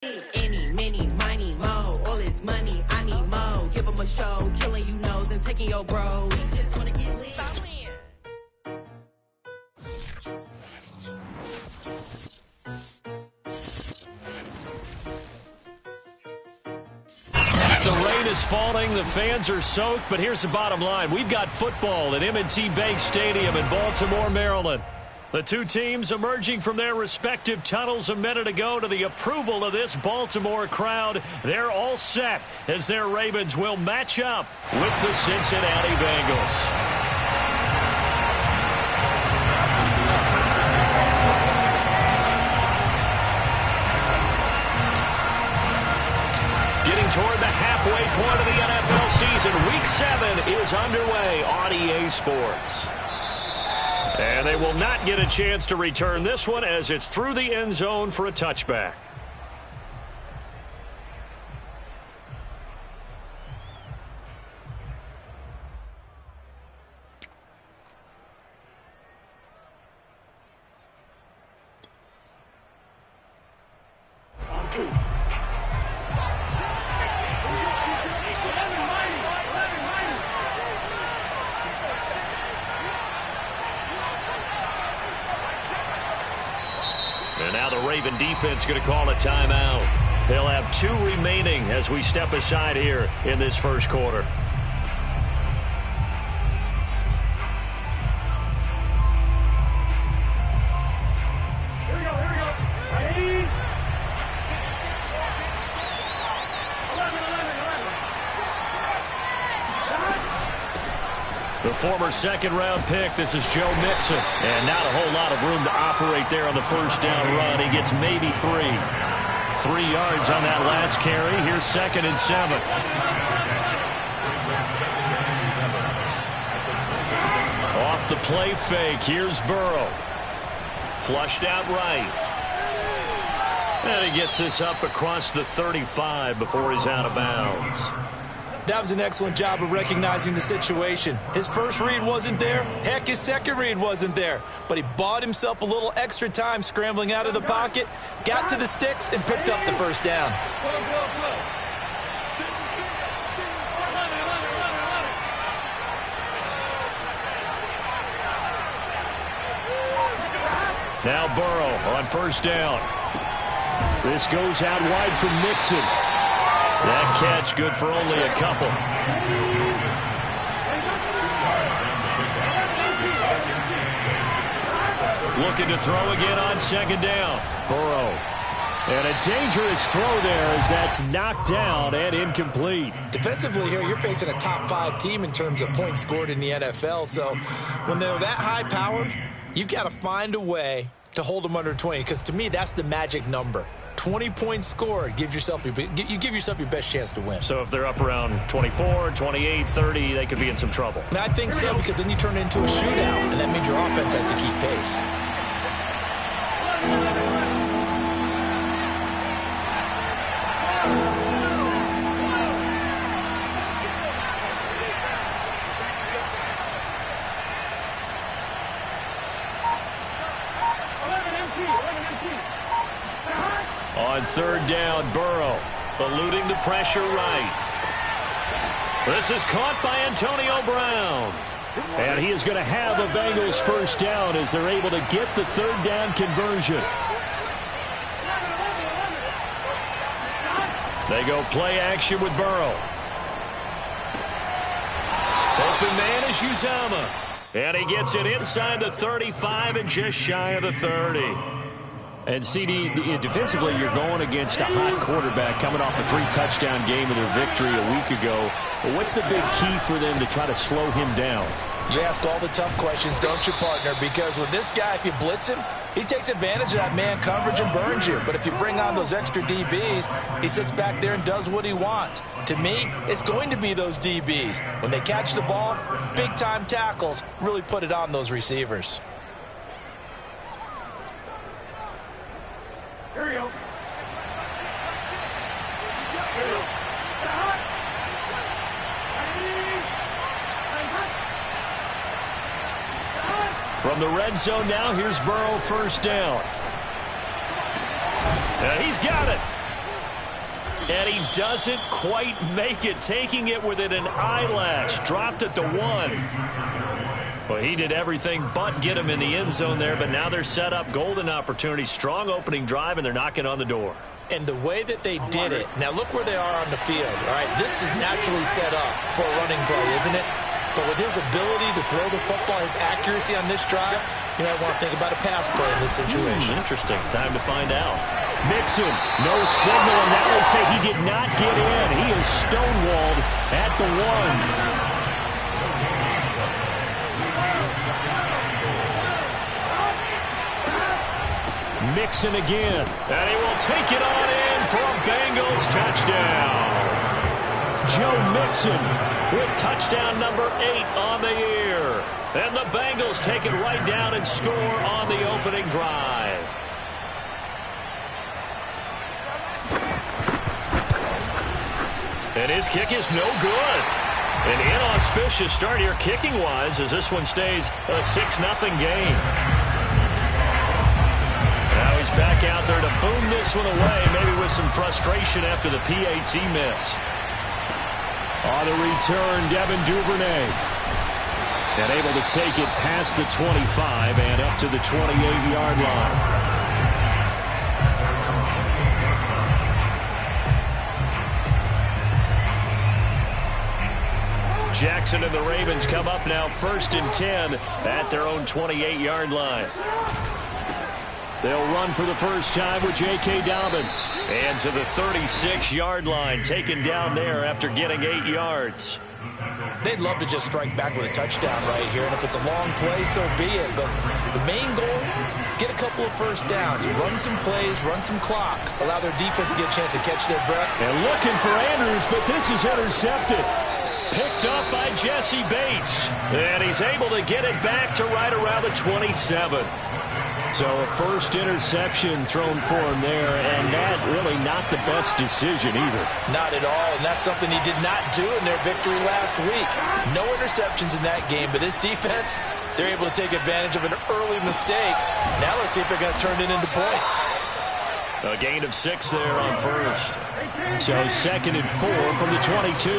Any, many, miny, mo. All this money, I need mo. Give them a show, killing you nose and taking your bros. Just wanna get lit. The rain is falling, the fans are soaked, but here's the bottom line. We've got football at M&T Bank Stadium in Baltimore, Maryland. The two teams emerging from their respective tunnels a minute ago to the approval of this Baltimore crowd. They're all set as their Ravens will match up with the Cincinnati Bengals. Getting toward the halfway point of the NFL season, Week 7 is underway on EA Sports. And they will not get a chance to return this one as it's through the end zone for a touchback. And now the Raven defense going to call a timeout. They'll have 2 remaining as we step aside here in this first quarter. Here we go. Ready? 11. The former second-round pick, this is Joe Mixon. And not a whole lot of room to operate there on the first down run. He gets maybe 3. 3 yards on that last carry. Here's 2nd and 7. Off the play fake, here's Burrow. Flushed out right. And he gets this up across the 35 before he's out of bounds. That was an excellent job of recognizing the situation. His first read wasn't there. Heck, his second read wasn't there. But he bought himself a little extra time scrambling out of the pocket, got to the sticks, and picked up the first down. Now Burrow on first down. This goes out wide for Mixon. That catch good for only a couple. Looking to throw again on second down. Burrow. And a dangerous throw there as that's knocked down and incomplete. Defensively here, you're facing a top 5 team in terms of points scored in the NFL. So when they're that high-powered, you've got to find a way to hold them under 20. Because to me, that's the magic number. 20 points scored, you give yourself your best chance to win. So if they're up around 24, 28, 30, they could be in some trouble. And I think so, because then you turn it into a shootout, and that means your offense has to keep pace. On third down, Burrow eluding the pressure right. This is caught by Antonio Brown. And he is going to have a Bengals first down as they're able to get the third down conversion. They go play action with Burrow. Open man is Uzomah. And he gets it inside the 35 and just shy of the 30. And CD, defensively, you're going against a hot quarterback coming off a 3-touchdown game of their victory a week ago. But what's the big key for them to try to slow him down? You ask all the tough questions, don't you, partner? Because with this guy, if you blitz him, he takes advantage of that man coverage and burns you. But if you bring on those extra DBs, he sits back there and does what he wants. To me, it's going to be those DBs. When they catch the ball, big-time tackles really put it on those receivers. Here we go. From the red zone now, here's Burrow first down. And he's got it. And he doesn't quite make it, taking it within an eyelash. Dropped at the 1. Well, he did everything but get him in the end zone there, but now they're set up. Golden opportunity, strong opening drive, and they're knocking on the door. And the way that they did it, now look where they are on the field. All right, this is naturally set up for a running play, isn't it? But with his ability to throw the football, his accuracy on this drive, you might want to think about a pass play in this situation. Interesting. Time to find out. Mixon, no signal, and now they say he did not get in. He is stonewalled at the 1. Mixon again. And he will take it on in for a Bengals touchdown. Joe Mixon with touchdown number 8 on the year. And the Bengals take it right down and score on the opening drive. And his kick is no good. An inauspicious start here kicking-wise as this one stays a 6-0 game. Now he's back out there to boom this one away, maybe with some frustration after the PAT miss. On the return, Devin Duvernay. And able to take it past the 25 and up to the 28-yard line. Jackson and the Ravens come up now 1st and 10 at their own 28-yard line. They'll run for the first time with J.K. Dobbins. And to the 36-yard line, taken down there after getting 8 yards. They'd love to just strike back with a touchdown right here, and if it's a long play, so be it. But the main goal, get a couple of first downs, run some plays, run some clock, allow their defense to get a chance to catch their breath. And looking for Andrews, but this is intercepted. Picked up by Jesse Bates. And he's able to get it back to right around the 27. So a first interception thrown for him there, and that really not the best decision either. Not at all, and that's something he did not do in their victory last week. No interceptions in that game, but this defense, they're able to take advantage of an early mistake. Now let's see if they're going to turn it into points. A gain of 6 there on first. So 2nd and 4 from the 22.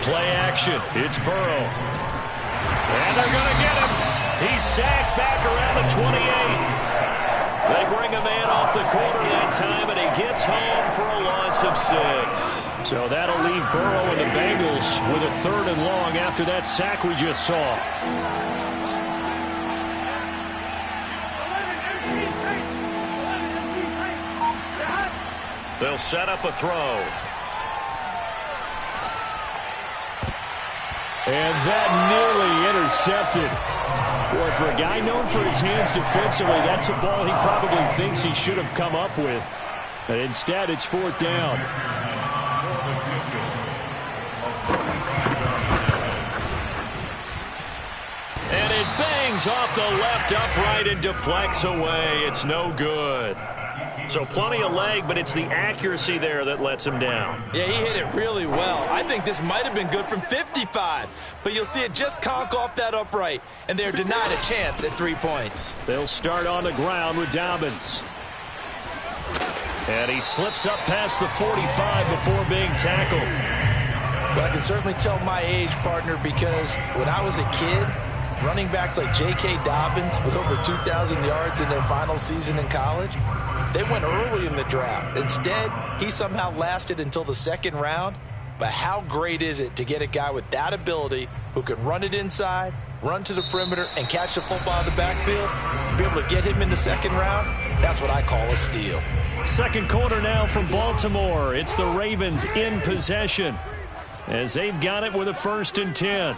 Play action. It's Burrow. And they're going to get him. He's sacked back around the 28. They bring a man off the corner that time, and he gets home for a loss of 6. So that'll leave Burrow and the Bengals with a 3rd and long after that sack we just saw. They'll set up a throw. And that nearly intercepted. Boy, for a guy known for his hands defensively, that's a ball he probably thinks he should have come up with. But instead, it's 4th down. And it bangs off the left upright and deflects away. It's no good. So plenty of leg, but it's the accuracy there that lets him down. Yeah, he hit it really well. I think this might have been good from 55, but you'll see it just conk off that upright, and they're denied a chance at 3 points. They'll start on the ground with Dobbins. And he slips up past the 45 before being tackled. Well, I can certainly tell my age, partner, because when I was a kid, running backs like J.K. Dobbins with over 2,000 yards in their final season in college, they went early in the draft. Instead, he somehow lasted until the 2nd round. But how great is it to get a guy with that ability who can run it inside, run to the perimeter, and catch the football in the backfield? To be able to get him in the 2nd round, that's what I call a steal. 2nd quarter now from Baltimore. It's the Ravens in possession as they've got it with a 1st and 10.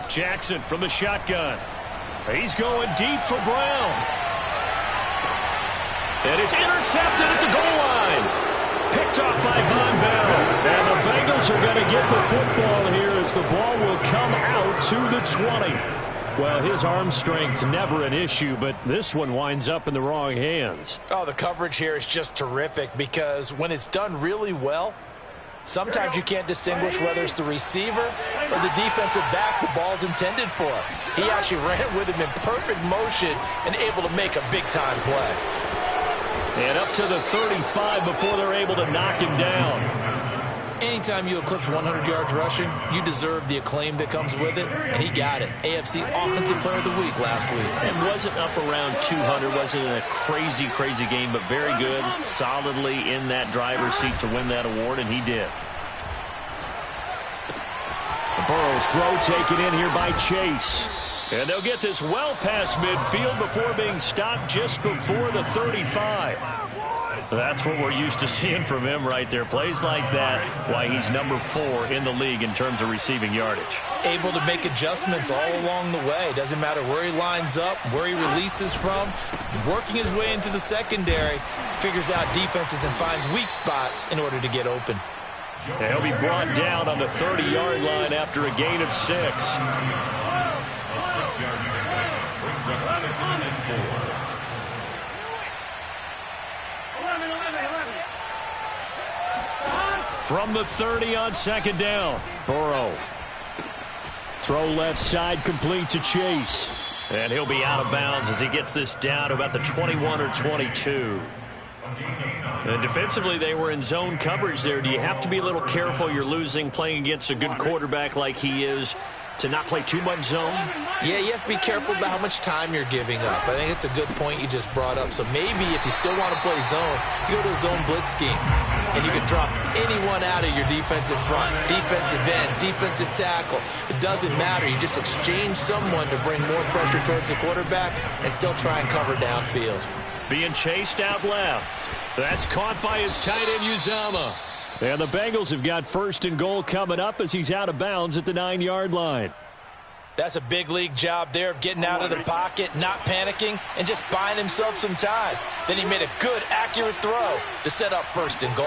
Jackson from the shotgun. He's going deep for Brown. And it's intercepted at the goal line. Picked off by Von Bell. And the Bengals are going to get the football here as the ball will come out to the 20. Well, his arm strength never an issue, but this one winds up in the wrong hands. Oh, the coverage here is just terrific because when it's done really well, sometimes you can't distinguish whether it's the receiver or the defensive back the ball's intended for. He actually ran with him in perfect motion and able to make a big-time play. And up to the 35 before they're able to knock him down. Anytime you eclipse 100 yards rushing, you deserve the acclaim that comes with it, and he got it. AFC Offensive Player of the Week last week. And wasn't up around 200, wasn't in a crazy, crazy game, but very good, solidly in that driver's seat to win that award, and he did. Burrow's throw taken in here by Chase. And they'll get this well past midfield before being stopped just before the 35. That's what we're used to seeing from him right there. Plays like that, why he's number 4 in the league in terms of receiving yardage. Able to make adjustments all along the way. Doesn't matter where he lines up, where he releases from. Working his way into the secondary, figures out defenses and finds weak spots in order to get open. And he'll be brought down on the 30-yard line after a gain of 6. A 6-yard pickup brings up 2nd and 4. 11. From the 30 on 2nd down. Burrow. Throw left side complete to Chase. And he'll be out of bounds as he gets this down to about the 21 or 22. And defensively, they were in zone coverage there. Do you have to be a little careful? You're losing playing against a good quarterback like he is to not play too much zone? Yeah, you have to be careful about how much time you're giving up. I think it's a good point you just brought up. So maybe if you still want to play zone, you go to a zone blitz scheme. And you can drop anyone out of your defensive front, defensive end, defensive tackle. It doesn't matter. You just exchange someone to bring more pressure towards the quarterback and still try and cover downfield. Being chased out left. That's caught by his tight end, Uzomah. And the Bengals have got 1st and goal coming up as he's out of bounds at the 9-yard line. That's a big league job there of getting out of the pocket, not panicking, and just buying himself some time. Then he made a good, accurate throw to set up 1st and goal.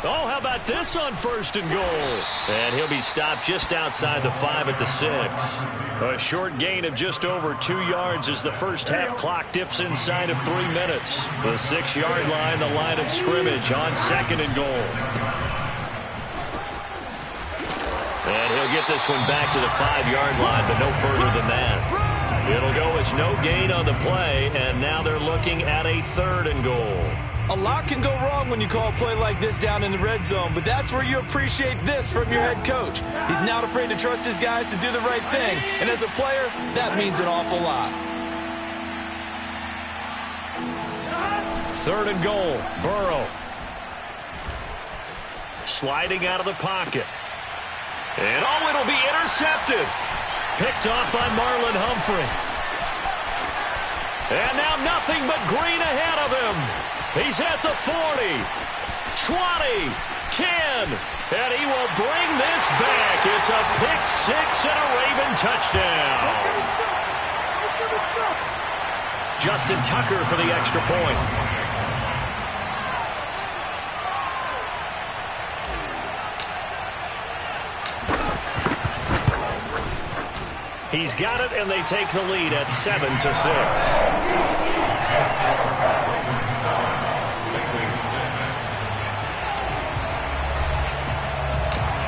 Oh, how about this on 1st and goal? And he'll be stopped just outside the 5 at the 6. A short gain of just over 2 yards as the first half clock dips inside of 3 minutes. The 6-yard line, the line of scrimmage on 2nd and goal. And he'll get this one back to the 5-yard line, but no further than that. It'll go as no gain on the play, and now they're looking at a 3rd and goal. A lot can go wrong when you call a play like this down in the red zone, but that's where you appreciate this from your head coach. He's not afraid to trust his guys to do the right thing, and as a player, that means an awful lot. 3rd and goal, Burrow. Sliding out of the pocket. And oh, it'll be intercepted. Picked off by Marlon Humphrey. And now nothing but green ahead of him. He's at the 40, 20, 10, and he will bring this back. It's a pick 6 and a Raven touchdown. Justin Tucker for the extra point. He's got it, and they take the lead at 7-6.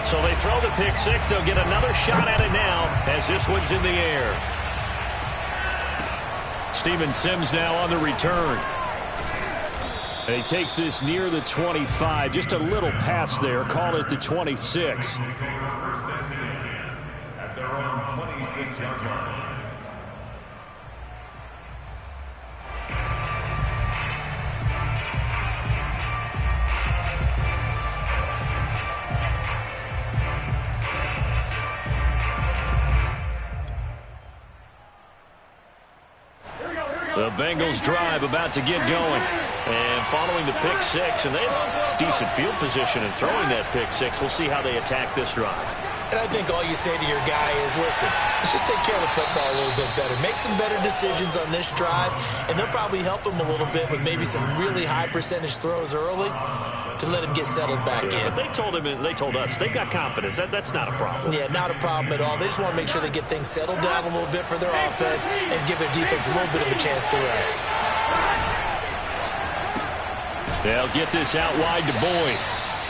So they throw the pick 6. They'll get another shot at it now as this one's in the air. Steven Sims now on the return. And he takes this near the 25. Just a little pass there. Call it the 26. At their own 26-yard line. The Bengals drive about to get going. And following the pick 6, and they have decent field position in throwing that pick 6. We'll see how they attack this drive. And I think all you say to your guy is, listen, let's just take care of the football a little bit better. Make some better decisions on this drive, and they'll probably help him a little bit with maybe some really high percentage throws early to let him get settled back in. But they told him, they told us, they've got confidence. That's not a problem. Yeah, not a problem at all. They just want to make sure they get things settled down a little bit for their offense and give their defense a little bit of a chance to rest. They'll get this out wide to Boyd.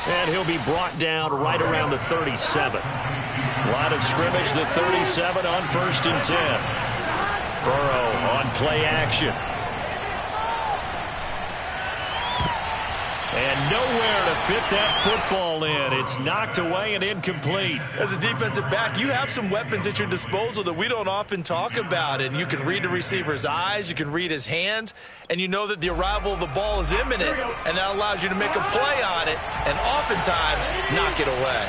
And he'll be brought down right around the 37. Line of scrimmage, the 37 on 1st and 10. Burrow on play action. And nowhere to fit that football in. It's knocked away and incomplete. As a defensive back, you have some weapons at your disposal that we don't often talk about. And you can read the receiver's eyes, you can read his hands, and you know that the arrival of the ball is imminent, and that allows you to make a play on it and oftentimes knock it away.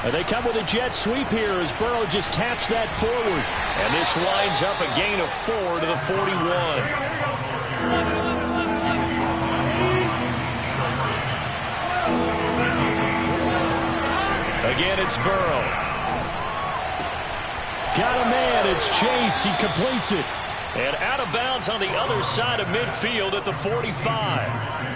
And they come with a jet sweep here as Burrow just taps that forward. And this winds up a gain of 4 to the 41. Again, it's Burrow. Got a man. It's Chase. He completes it. And out of bounds on the other side of midfield at the 45.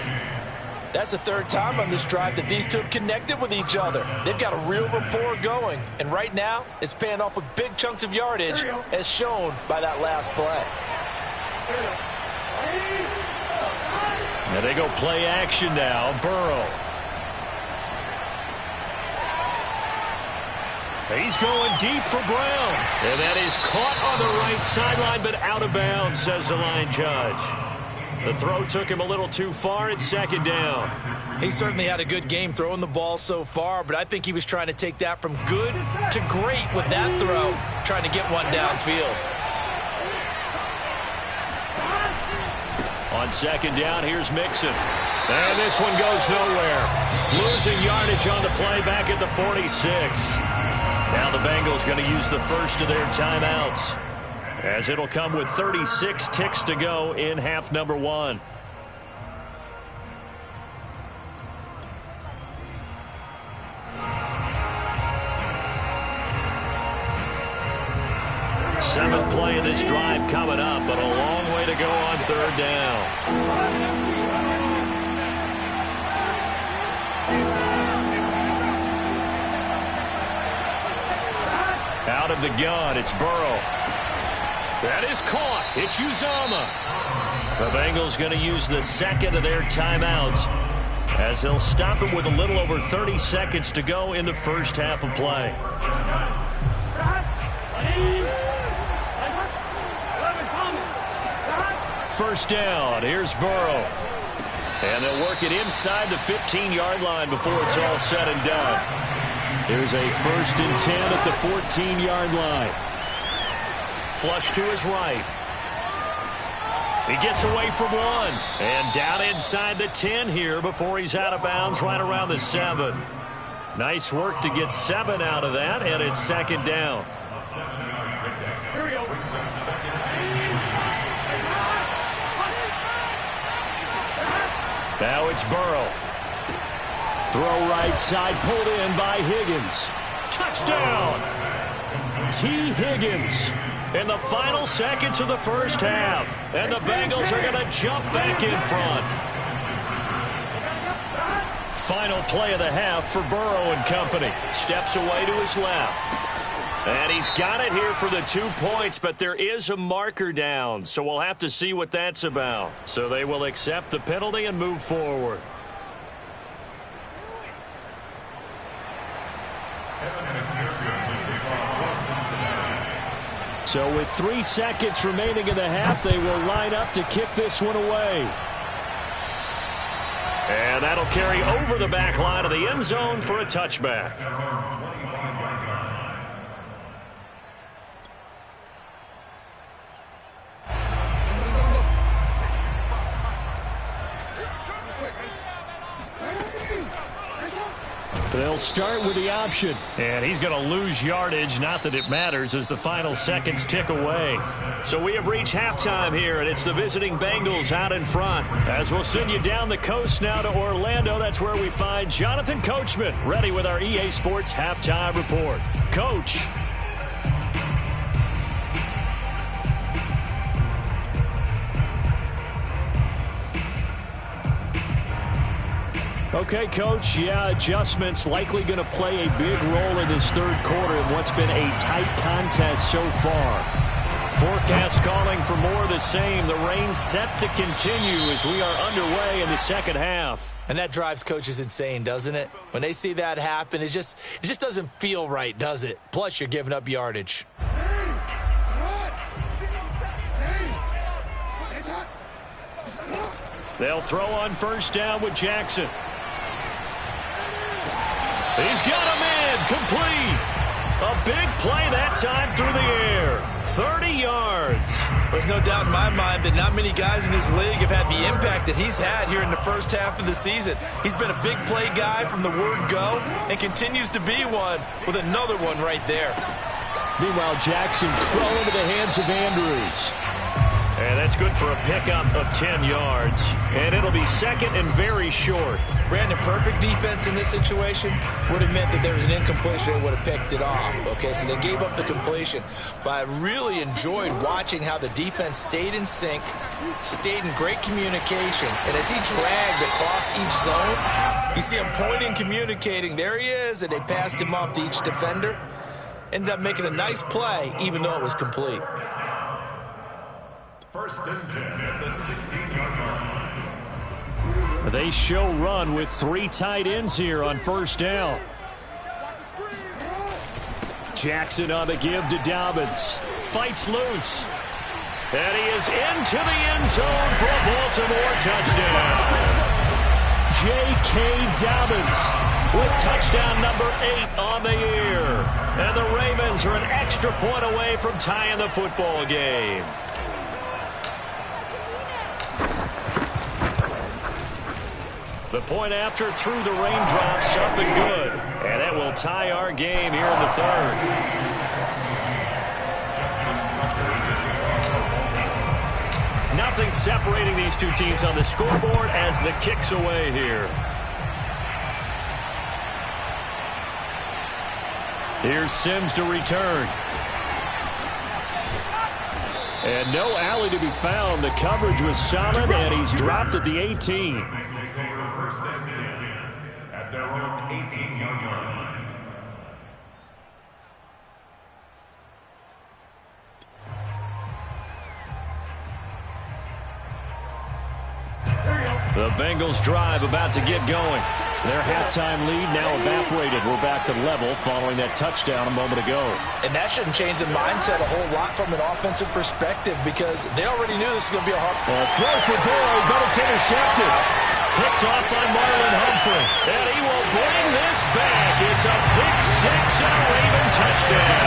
That's the third time on this drive that these two have connected with each other. They've got a real rapport going. And right now, it's paying off with big chunks of yardage, as shown by that last play. And they go play action now. Burrow. He's going deep for Brown. And that is caught on the right sideline, but out of bounds, says the line judge. The throw took him a little too far. It's second down. He certainly had a good game throwing the ball so far, but I think he was trying to take that from good to great with that throw, trying to get one downfield. On second down, here's Mixon. And this one goes nowhere. Losing yardage on the play back at the 46. Now the Bengals going to use the first of their timeouts, as it'll come with 36 ticks to go in half number 1. Seventh play of this drive coming up, but a long way to go on third down. Out of the gun, it's Burrow. That is caught. It's Uzomah. The Bengals going to use the second of their timeouts, as they'll stop it with a little over 30 seconds to go in the first half of play. First down. Here's Burrow. And they'll work it inside the 15-yard line before it's all said and done. There's a 1st and 10 at the 14-yard line. Flush to his right. He gets away from one. And down inside the 10 here before he's out of bounds right around the 7. Nice work to get 7 out of that, and it's second down. Here we go. Now it's Burrow. Throw right side, pulled in by Higgins. Touchdown! T. Higgins in the final seconds of the first half. And the Bengals are going to jump back in front. Final play of the half for Burrow and company. Steps away to his left. And he's got it here for the 2 points, but there is a marker down, so we'll have to see what that's about. So they will accept the penalty and move forward. So with 3 seconds remaining in the half, they will line up to kick this one away. And that'll carry over the back line of the end zone for a touchback. They'll start with the option. And he's going to lose yardage. Not that it matters as the final seconds tick away. So we have reached halftime here, and it's the visiting Bengals out in front. As we'll send you down the coast now to Orlando, that's where we find Jonathan Coachman, ready with our EA Sports Halftime Report. Coach. Okay, Coach, yeah, adjustments likely going to play a big role in this third quarter in what's been a tight contest so far. Forecast calling for more of the same. The rain set to continue as we are underway in the second half. And that drives coaches insane, doesn't it? When they see that happen, it just doesn't feel right, does it? Plus, you're giving up yardage. They'll throw on first down with Jackson. He's got him in. Complete. A big play that time through the air. 30 yards. There's no doubt in my mind that not many guys in this league have had the impact that he's had here in the first half of the season. He's been a big play guy from the word go and continues to be one with another one right there. Meanwhile, Jackson's throw into the hands of Andrews. And that's good for a pickup of 10 yards. And it'll be second and very short. Brandon, perfect defense in this situation would have meant that there was an incompletion and would have picked it off. Okay, so they gave up the completion. But I really enjoyed watching how the defense stayed in sync, stayed in great communication. And as he dragged across each zone, you see him pointing, communicating. There he is, and they passed him off to each defender. Ended up making a nice play, even though it was complete. First and 10 at the 16-yard line. They show run with 3 tight ends here on first down. Jackson on the give to Dobbins. Fights loose. And he is into the end zone for a Baltimore touchdown. J.K. Dobbins with touchdown number 8 on the year. And the Ravens are an extra point away from tying the football game. The point after through the raindrops, up and good. And that will tie our game here in the third. Nothing separating these two teams on the scoreboard as the kick's away here. Here's Sims to return. And no alley to be found. The coverage was solid, and he's dropped at the 18. First and 10 at their own 18-yard line. The Bengals drive about to get going. Their halftime lead now evaporated. We're back to level following that touchdown a moment ago. And that shouldn't change the mindset a whole lot from an offensive perspective because they already knew this was going to be a hard throw for Burrow, but it's intercepted. Picked off by Marlon Humphrey. And he will bring this back. It's a pick six and a Raven touchdown.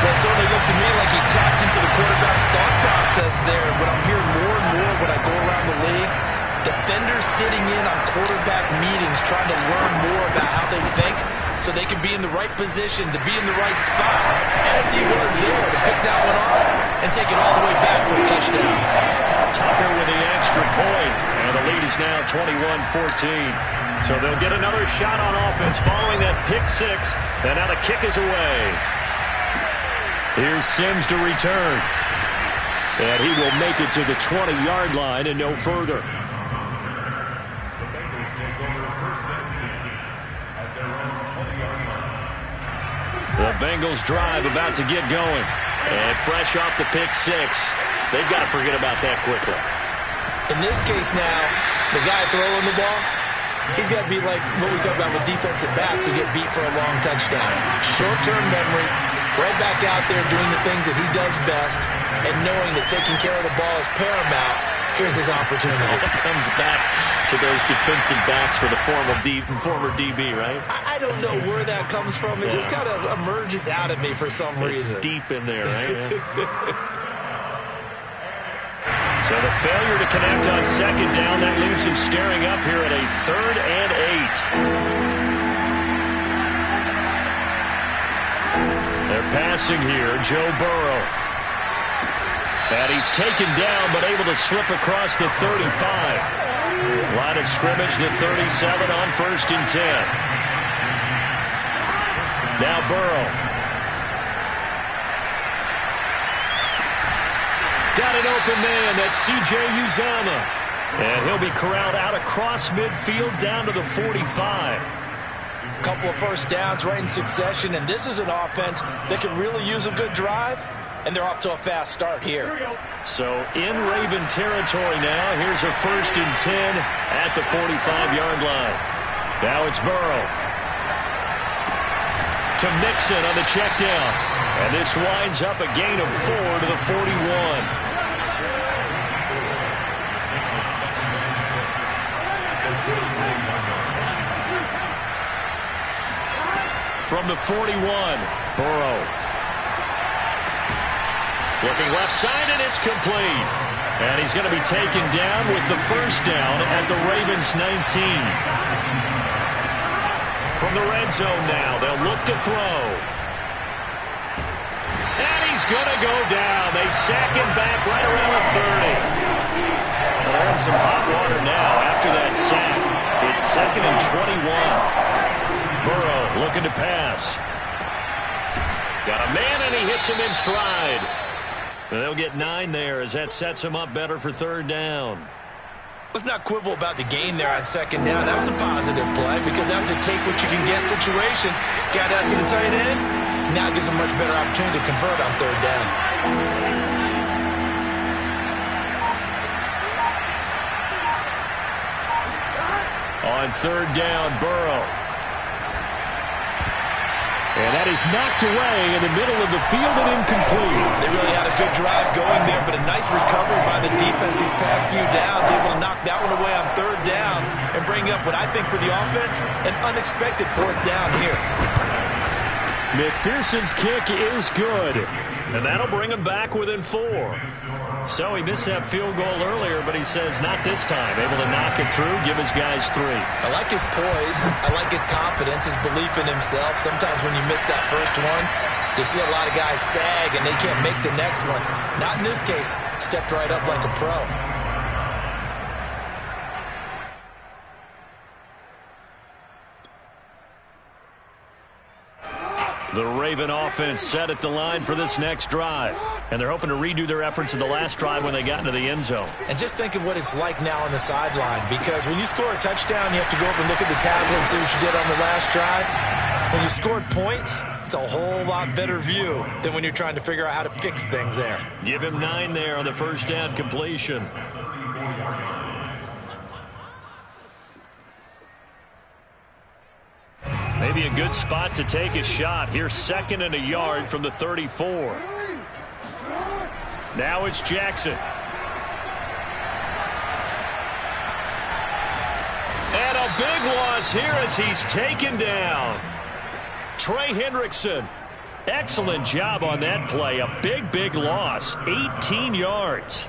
Well, it certainly looked to me like he tapped into the quarterback's thought process there. But I'm hearing more and more when I go around the league, defenders sitting in on quarterback meetings trying to learn more about how they think so they can be in the right position, to be in the right spot, as he was there to pick that one off and take it all the way back for a touchdown. Tucker with the extra point, and the lead is now 21-14. So they'll get another shot on offense following that pick six, and now the kick is away. Here's Sims to return. And he will make it to the 20-yard line and no further. The Bengals take over first and 10 at their own 20-yard line. The Bengals drive about to get going. And fresh off the pick six, they've got to forget about that quickly. In this case now, the guy throwing the ball, he's got to be like what we talk about with defensive backs who get beat for a long touchdown. Short-term memory, right back out there doing the things that he does best, and knowing that taking care of the ball is paramount. Here's his opportunity. It comes back to those defensive backs for the former DB, right? I don't know where that comes from. It just kind of emerges out of me for some reason. It's deep in there, right? So the failure to connect on second down, that leaves him staring up here at a 3rd and 8. They're passing here, Joe Burrow. And he's taken down, but able to slip across the 35. Line of scrimmage, the 37 on 1st and 10. Now Burrow. Got an open man, that's C.J. Uzomah. And he'll be corralled out across midfield down to the 45. A couple of first downs right in succession, and this is an offense that could really use a good drive, and they're off to a fast start here. So in Raven territory now, here's a 1st and 10 at the 45-yard line. Now it's Burrow to Mixon on the check down. And this winds up a gain of 4 to the 41. From the 41, Burrow. Looking left side, and it's complete. And he's going to be taken down with the first down at the Ravens 19. From the red zone now, they'll look to throw. And he's going to go down. They sack him back right around the 30. Well, they're in some hot water now after that sack. It's 2nd and 21. Burrow looking to pass. Got a man, and he hits him in stride. They'll get 9 there as that sets him up better for 3rd down. Let's not quibble about the gain there on 2nd down. That was a positive play because that was a take-what-you-can-get situation. Got out to the tight end. Now gives a much better opportunity to convert on 3rd down. On 3rd down, Burrow. And that is knocked away in the middle of the field and incomplete. They really had a good drive going there, but a nice recovery by the defense these past few downs, able to knock that one away on 3rd down and bring up what I think for the offense, an unexpected 4th down here. McPherson's kick is good, and that'll bring him back within 4. So he missed that field goal earlier, but he says not this time. Able to knock it through, give his guys 3. I like his poise. I like his confidence, his belief in himself. Sometimes when you miss that first one, you see a lot of guys sag and they can't make the next one. Not in this case. Stepped right up like a pro. The Raven offense set at the line for this next drive. And they're hoping to redo their efforts in the last drive when they got into the end zone. And just think of what it's like now on the sideline. Because when you score a touchdown, you have to go up and look at the tablet and see what you did on the last drive. When you scored points, it's a whole lot better view than when you're trying to figure out how to fix things there. Give him 9 there on the first down completion. Maybe a good spot to take a shot. Here's 2nd and a yard from the 34. Now it's Jackson. And a big loss here as he's taken down. Trey Hendrickson. Excellent job on that play. A big, big loss. 18 yards.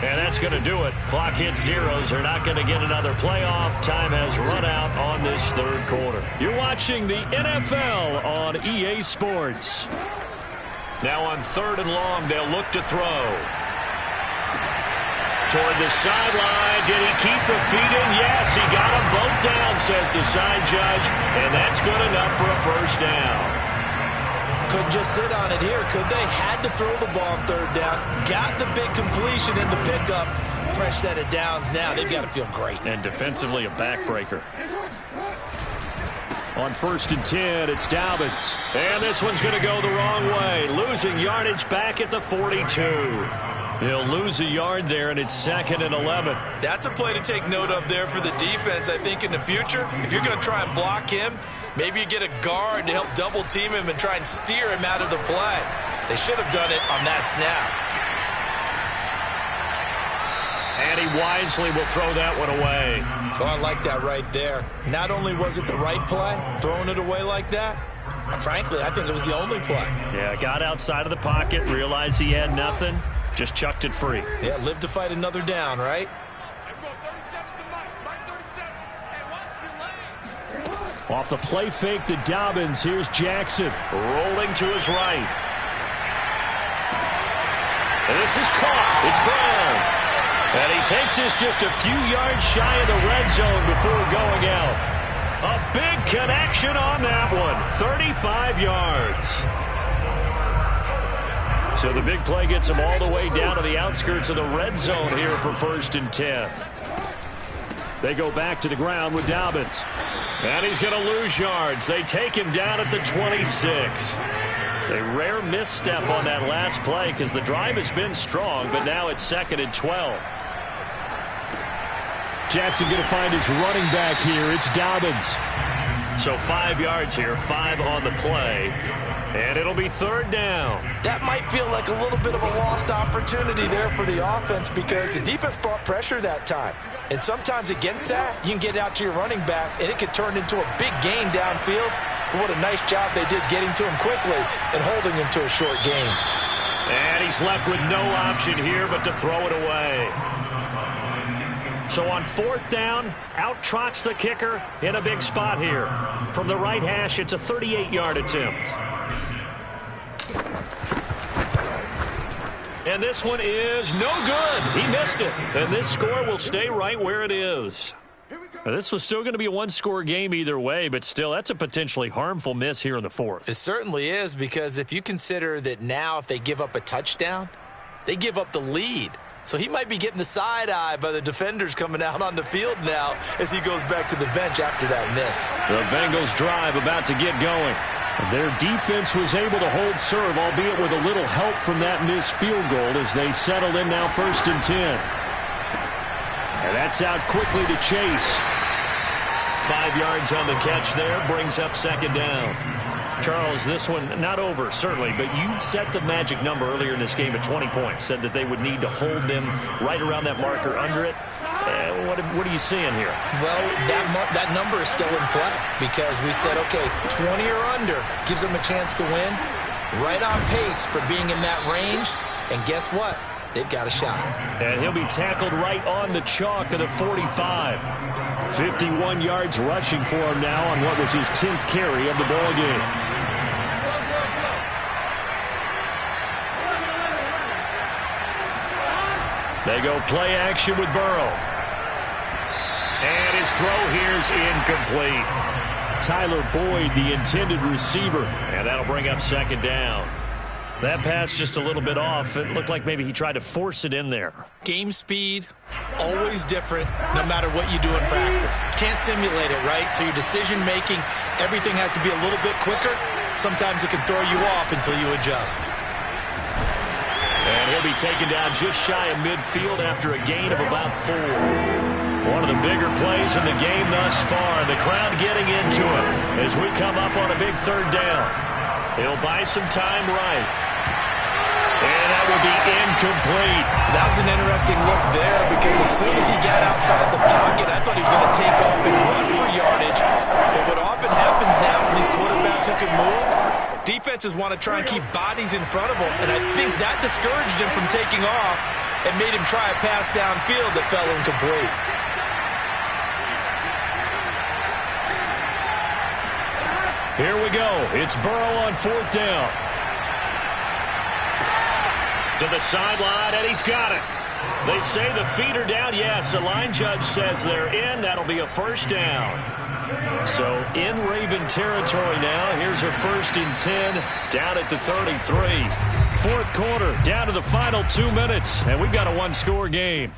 And that's going to do it. Clock hits zeros. They're not going to get another playoff. Time has run out on this 3rd quarter. You're watching the NFL on EA Sports. Now on 3rd and long, they'll look to throw. Toward the sideline. Did he keep the feet in? Yes, he got them both down, says the side judge. And that's good enough for a first down. Couldn't just sit on it here, could they? Had to throw the ball on 3rd down. Got the big completion in the pickup. Fresh set of downs now. They've got to feel great. And defensively, a backbreaker. On 1st and 10, it's Dobbins. And this one's going to go the wrong way. Losing yardage back at the 42. He'll lose a yard there, and it's 2nd and 11. That's a play to take note of there for the defense, I think, in the future. If you're going to try and block him, maybe you get a guard to help double-team him and try and steer him out of the play. They should have done it on that snap. And he wisely will throw that one away. Oh, I like that right there. Not only was it the right play, throwing it away like that, frankly, I think it was the only play. Yeah, got outside of the pocket, realized he had nothing, just chucked it free. Yeah, live to fight another down, right? Off the play fake to Dobbins, here's Jackson. Rolling to his right. And this is caught. It's Brown. And he takes this just a few yards shy of the red zone before going out. A big connection on that one. 35 yards. So the big play gets them all the way down to the outskirts of the red zone here for 1st and 10. They go back to the ground with Dobbins. And he's going to lose yards. They take him down at the 26. A rare misstep on that last play because the drive has been strong, but now it's 2nd and 12. Jackson going to find his running back here. It's Dobbins. So 5 yards here, 5 on the play. And it'll be 3rd down. That might feel like a little bit of a lost opportunity there for the offense because the defense brought pressure that time. And sometimes against that, you can get out to your running back, and it could turn into a big gain downfield. But what a nice job they did getting to him quickly and holding him to a short gain. And he's left with no option here but to throw it away. So on 4th down, out trots the kicker in a big spot here. From the right hash, it's a 38-yard attempt. And this one is no good. He missed it. And this score will stay right where it is. Now, this was still going to be a one-score game either way, but still, that's a potentially harmful miss here in the 4th. It certainly is, because if you consider that now if they give up a touchdown, they give up the lead. So he might be getting the side eye by the defenders coming out on the field now as he goes back to the bench after that miss. The Bengals drive about to get going. Their defense was able to hold serve, albeit with a little help from that missed field goal as they settle in now 1st and 10. And that's out quickly to Chase. 5 yards on the catch there, brings up 2nd down. Charles, this one not over, certainly, but you set the magic number earlier in this game at 20 points, said that they would need to hold them right around that marker under it. What are you seeing here? Well, that number is still in play because we said, okay, 20 or under gives them a chance to win. Right on pace for being in that range, and guess what? They've got a shot. And he'll be tackled right on the chalk of the 45. 51 yards rushing for him now on what was his 10th carry of the ball game. They go play action with Burrow. And his throw here's incomplete. Tyler Boyd, the intended receiver. And that'll bring up 2nd down. That pass just a little bit off. It looked like maybe he tried to force it in there. Game speed, always different no matter what you do in practice. Can't simulate it, right? So your decision-making, everything has to be a little bit quicker. Sometimes it can throw you off until you adjust. And he'll be taken down just shy of midfield after a gain of about 4. One of the bigger plays in the game thus far. The crowd getting into it as we come up on a big 3rd down. He'll buy some time right. And that will be incomplete. That was an interesting look there because as soon as he got outside the pocket, I thought he was going to take off and run for yardage. But what often happens now with these quarterbacks who can move, defenses want to try and keep bodies in front of them, and I think that discouraged him from taking off and made him try a pass downfield that fell incomplete. Here we go. It's Burrow on 4th down. To the sideline, and he's got it. They say the feet are down. Yes, the line judge says they're in. That'll be a 1st down. So in Raven territory now. Here's her 1st and 10 down at the 33. 4th quarter, down to the final 2 minutes, and we've got a one-score game.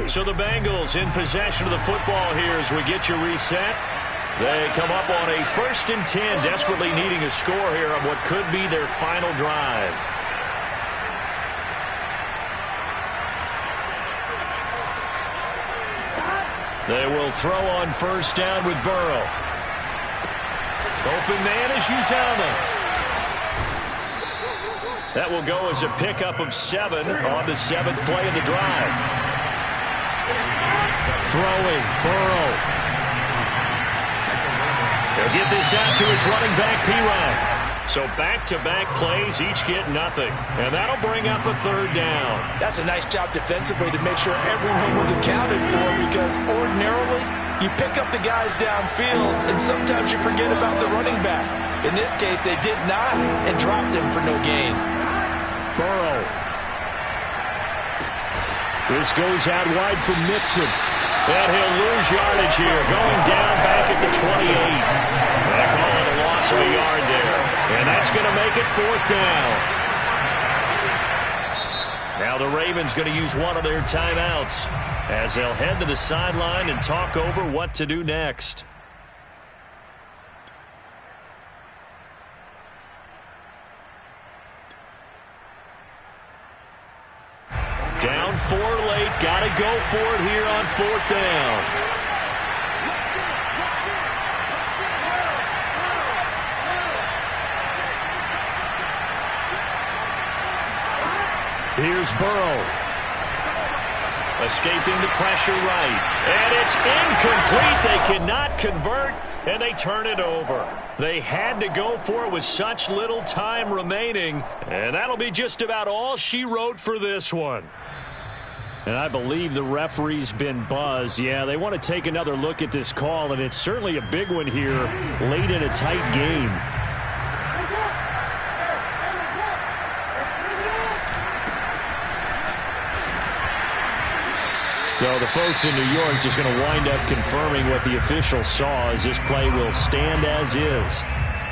So the Bengals in possession of the football here as we get you reset. They come up on a 1st and 10, desperately needing a score here on what could be their final drive. They will throw on 1st down with Burrow. Open man is Uzomah. That will go as a pickup of 7 on the 7th play of the drive. Throwing, Burrow. He'll get this out to his running back, P-Rod. So back-to-back plays, each get nothing. And that'll bring up a 3rd down. That's a nice job defensively to make sure everyone was accounted for, because ordinarily you pick up the guys downfield and sometimes you forget about the running back. In this case, they did not and dropped him for no gain. Burrow. This goes out wide for Mixon. And he'll lose yardage here, going down back at the 28. They call it a loss of a yard there. And that's going to make it 4th down. Now the Ravens going to use one of their timeouts as they'll head to the sideline and talk over what to do next. Down 4 late. Got to go for it here on 4th down. Here's Burrow. Escaping the pressure right. And it's incomplete. They cannot convert, and they turn it over. They had to go for it with such little time remaining, and that'll be just about all she wrote for this one. And I believe the referee's been buzzed. Yeah, they want to take another look at this call, and it's certainly a big one here late in a tight game. So the folks in New York just going to wind up confirming what the official saw, as this play will stand as is.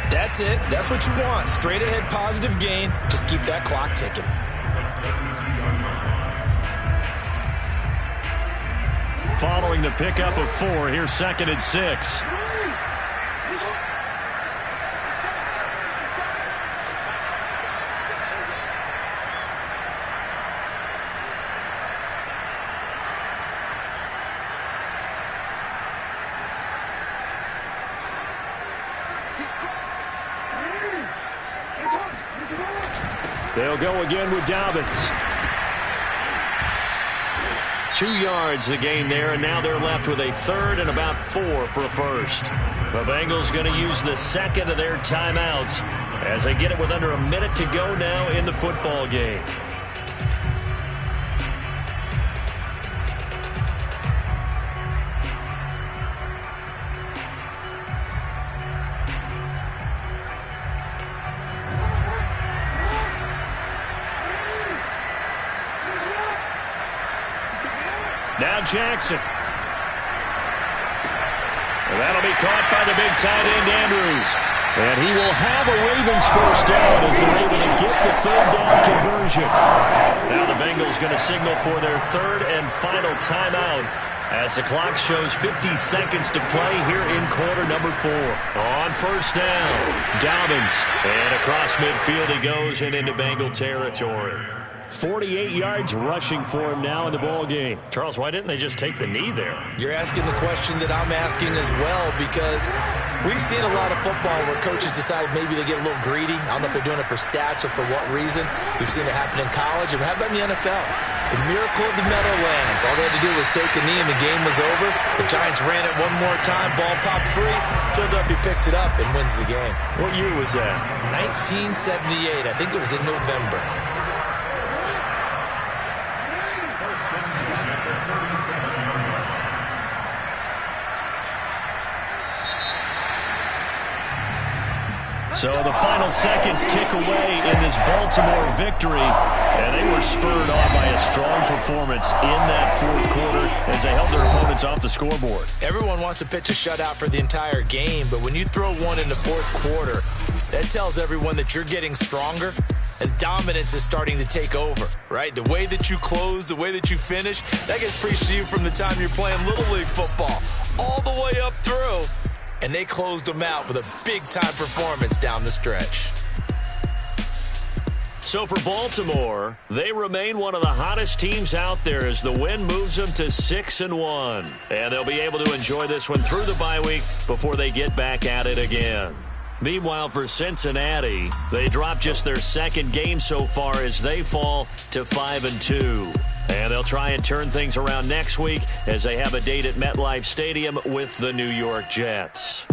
That's it. That's what you want. Straight ahead positive gain. Just keep that clock ticking. Following the pickup of 4, here's 2nd and 6. They'll go again with Dobbins. 2 yards the gain there, and now they're left with a 3rd and about 4 for a first. The Bengals going to use the 2nd of their timeouts as they get it with under a minute to go now in the football game. Now Jackson. And that'll be caught by the big tight end, Andrews. And he will have a Ravens first down as they're able to get the 3rd down conversion. Now the Bengals going to signal for their 3rd and final timeout as the clock shows 50 seconds to play here in quarter number 4. On first down, Dobbins. And across midfield he goes and into Bengal territory. 48 yards rushing for him now in the ball game. Charles, why didn't they just take the knee there? You're asking the question that I'm asking as well, because we've seen a lot of football where coaches decide maybe they get a little greedy. I don't know if they're doing it for stats or for what reason. We've seen it happen in college. And how about in the NFL? The miracle of the Meadowlands. All they had to do was take a knee and the game was over. The Giants ran it one more time. Ball popped free. Philadelphia picks it up and wins the game. What year was that? 1978. I think it was in November. So the final seconds tick away in this Baltimore victory, and they were spurred on by a strong performance in that 4th quarter as they held their opponents off the scoreboard. Everyone wants to pitch a shutout for the entire game, but when you throw one in the 4th quarter, that tells everyone that you're getting stronger and dominance is starting to take over, right? The way that you close, the way that you finish, that gets preached to you from the time you're playing Little League football all the way up through. And they closed them out with a big-time performance down the stretch. So for Baltimore, they remain one of the hottest teams out there as the win moves them to 6-1. And they'll be able to enjoy this one through the bye week before they get back at it again. Meanwhile, for Cincinnati, they drop just their 2nd game so far as they fall to 5-2. And they'll try and turn things around next week as they have a date at MetLife Stadium with the New York Jets.